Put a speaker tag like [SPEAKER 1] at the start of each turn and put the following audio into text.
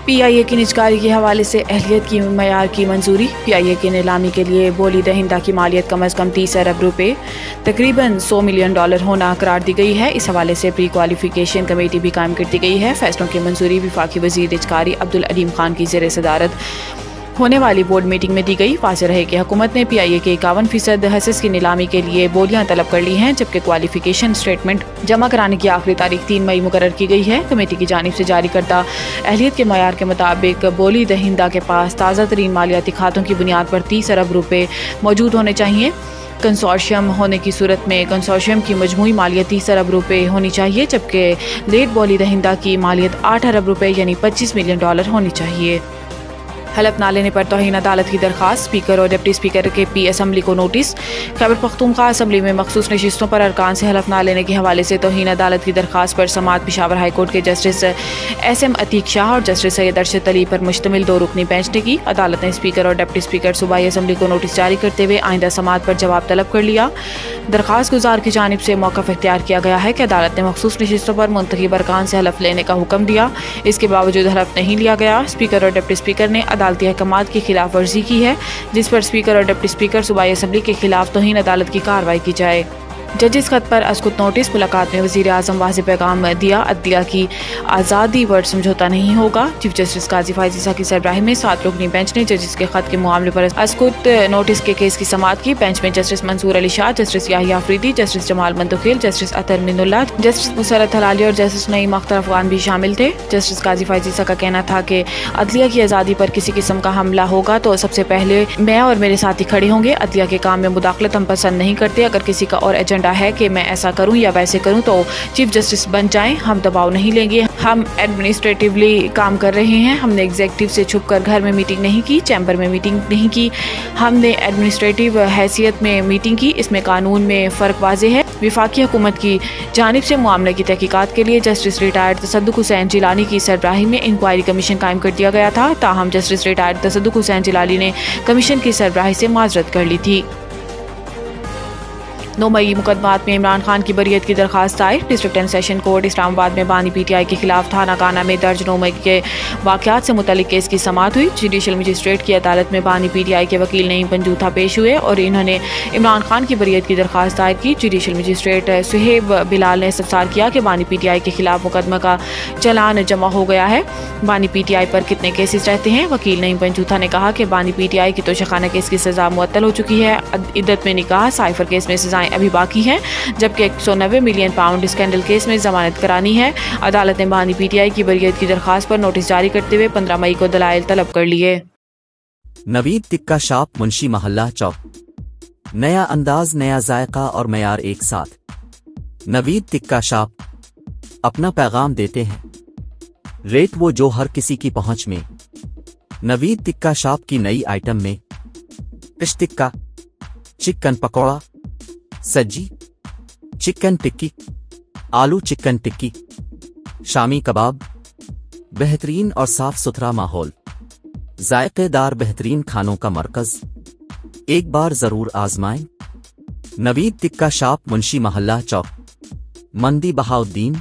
[SPEAKER 1] پی آئی اے کی نجکاری کے حوالے سے اہلیت کی معیار کی منظوری۔ پی آئی اے کی نیلامی کے لیے بولی دہندہ کی مالیت کم از کم 30 ارب روپے تقریباً $100 ملین ہونا قرار دی گئی ہے۔ اس حوالے سے پری کوالیفیکیشن کمیٹی بھی قائم کر دی گئی ہے۔ فیصلوں کی منظوری وفاقی وزیر نجکاری عبدالعلیم خان کی زیر صدارت ہونے والی بورڈ میٹنگ میں دی گئی۔ واضح رہے کہ حکومت نے پی آئی اے کے 51% حصص کی نیلامی کے لیے بولیاں طلب کر لی ہیں، جبکہ کوالیفیکیشن اسٹیٹمنٹ جمع کرانے کی آخری تاریخ 3 مئی مقرر کی گئی ہے۔ کمیٹی کی جانب سے جاری کردہ اہلیت کے معیار کے مطابق بولی دہندہ کے پاس تازہ ترین مالیاتی کھاتوں کی بنیاد پر 30 ارب روپے موجود ہونے چاہیے۔ کنسورشیم ہونے کی صورت میں کنسورشیم کی مجموعی مالیت 30 ارب روپے ہونی چاہیے، جبکہ لیٹ بولی دہندہ کی مالیت 8 ارب روپے یعنی $25 ملین ہونی چاہیے۔ حلف نہ لینے پر توہین عدالت کی درخواست۔ اسپیکر اور ڈپٹی اسپیکر کے پی اسمبلی کو نوٹس۔ خیبر پختونخوا اسمبلی میں مخصوص نشستوں پر ارکان سے حلف نہ لینے کے حوالے سے توہین عدالت کی درخواست پر سماعت پشاور ہائی کورٹ کے جسٹس ایس ایم عتیق شاہ اور جسٹس سید ارشد علی پر مشتمل 2 رکنی بینچ نے کی۔ عدالت نے اسپیکر اور ڈپٹی اسپیکر صوبائی اسمبلی کو نوٹس جاری کرتے ہوئے آئندہ سماعت پر جواب طلب کر لیا۔ درخواست گزار کی جانب سے موقف اختیار کیا گیا ہے کہ عدالت نے مخصوص نشستوں پر منتخب ارکان سے حلف لینے کا حکم دیا، اس کے باوجود حلف نہیں لیا گیا۔ اسپیکر اور ڈپٹی اسپیکر نے عدالتی احکامات کی خلاف ورزی کی ہے، جس پر اسپیکر اور ڈپٹی اسپیکر صوبائی اسمبلی کے خلاف توہین عدالت کی کارروائی کی جائے۔ ججز خط پر اسکت نوٹس۔ ملاقات میں وزیر اعظم واضح پیغام دیا، عدلیہ کی آزادی ورڈ سمجھوتا نہیں ہوگا۔ چیف جسٹس قاضی فائز عیسیٰ کی سربراہی میں 7 رکنی بینچ نے ججز کے خط کے معاملے پر اسکت نوٹس کے کیس کی سماعت کی۔ بینچ میں جسٹس منصور علی شاہ، جسٹس یحییٰ افریدی، جسٹس جمال منتخیل، جسٹس اطہر من اللہ، جسٹس مسرت ہلالی اور جسٹس نعیم اختر افغان بھی شامل تھے۔ جسٹس قاضی فائز عیسیٰ کا کہنا تھا کہ عدلیہ کی آزادی پر کسی قسم کا حملہ ہوگا تو سب سے پہلے میں اور میرے ساتھی کھڑے ہوں گے۔ عدلیہ کے کام میں مداخلت ہم پسند نہیں کرتے۔ اگر کسی کا اور ایجنڈا ہے کہ میں ایسا کروں یا ویسے کروں تو چیف جسٹس بن جائیں، ہم دباؤ نہیں لیں گے۔ ہم ایڈمنسٹریٹولی کام کر رہے ہیں، ہم نے ایگزیکٹو سے چھپ کر گھر میں میٹنگ نہیں کی، چیمبر میں میٹنگ نہیں کی، ہم نے ایڈمنسٹریٹو حیثیت میں میٹنگ کی۔ اس میں قانون میں فرق واضح ہے۔ وفاقی حکومت کی جانب سے معاملے کی تحقیقات کے لیے جسٹس ریٹائرڈ تصدق حسین جیلانی کی سربراہی میں انکوائری کمیشن قائم کر دیا گیا تھا، تاہم جسٹس ریٹائرڈ تصدق حسین جیلانی نے کمیشن کی سربراہی سے معذرت کر لی تھی۔ 9 مئی مقدمات میں عمران خان کی بریت کی درخواست دائر۔ ڈسٹرکٹ اینڈ سیشن کورٹ اسلام آباد میں بانی پی ٹی آئی کے خلاف تھانہ کانا میں درج 9 مئی کے واقعات سے متعلق کیس کی سماعت ہوئی۔ جوڈیشل مجسٹریٹ کی عدالت میں بانی پی ٹی آئی کے وکیل نعیم پنجوتھا پیش ہوئے اور انہوں نے عمران خان کی بریت کی درخواست دائر کی۔ جوڈیشل مجسٹریٹ سہیب بلال نے استفسار کیا کہ بانی پی ٹی آئی کے خلاف مقدمہ کا چلان جمع ہو گیا ہے، بانی پی ٹی آئی پر کتنے کیسز رہتے ہیں؟ وکیل نعیم پنجوتھا نے کہا کہ بانی پی ٹی آئی کی توشیخانہ کیس کی سزا معطل ہو چکی ہے، عدت میں نکاح سائفر کیس میں سزائیں ابھی باقی ہیں، جبکہ 190 ملین پاؤنڈ اسکینڈل کیس میں ضمانت کرانی ہے۔ عدالت نے بانی پی ٹی آئی کی بریت کی درخواست پر نوٹس جاری کرتے ہوئے 15 مئی کو دلائل طلب کر لیے۔
[SPEAKER 2] نوید ٹکا شاپ منشی محلہ چوک، نیا انداز، نیا ذائقہ اور معیار ایک ساتھ۔ نوید ٹکا شاپ اپنا پیغام دیتے ہیں، ریٹ وہ جو ہر کسی کی پہنچ میں۔ نوید ٹکا شاپ کی نئی آئٹم میں فش ٹکا، چکن پکوڑا، سجی چکن ٹکی، آلو چکن ٹکی، شامی کباب، بہترین اور صاف ستھرا ماحول، ذائقے دار بہترین کھانوں کا مرکز، ایک بار ضرور آزمائیں۔ نوید ٹکا شاپ منشی محلہ چوک، مندی بہاؤدین۔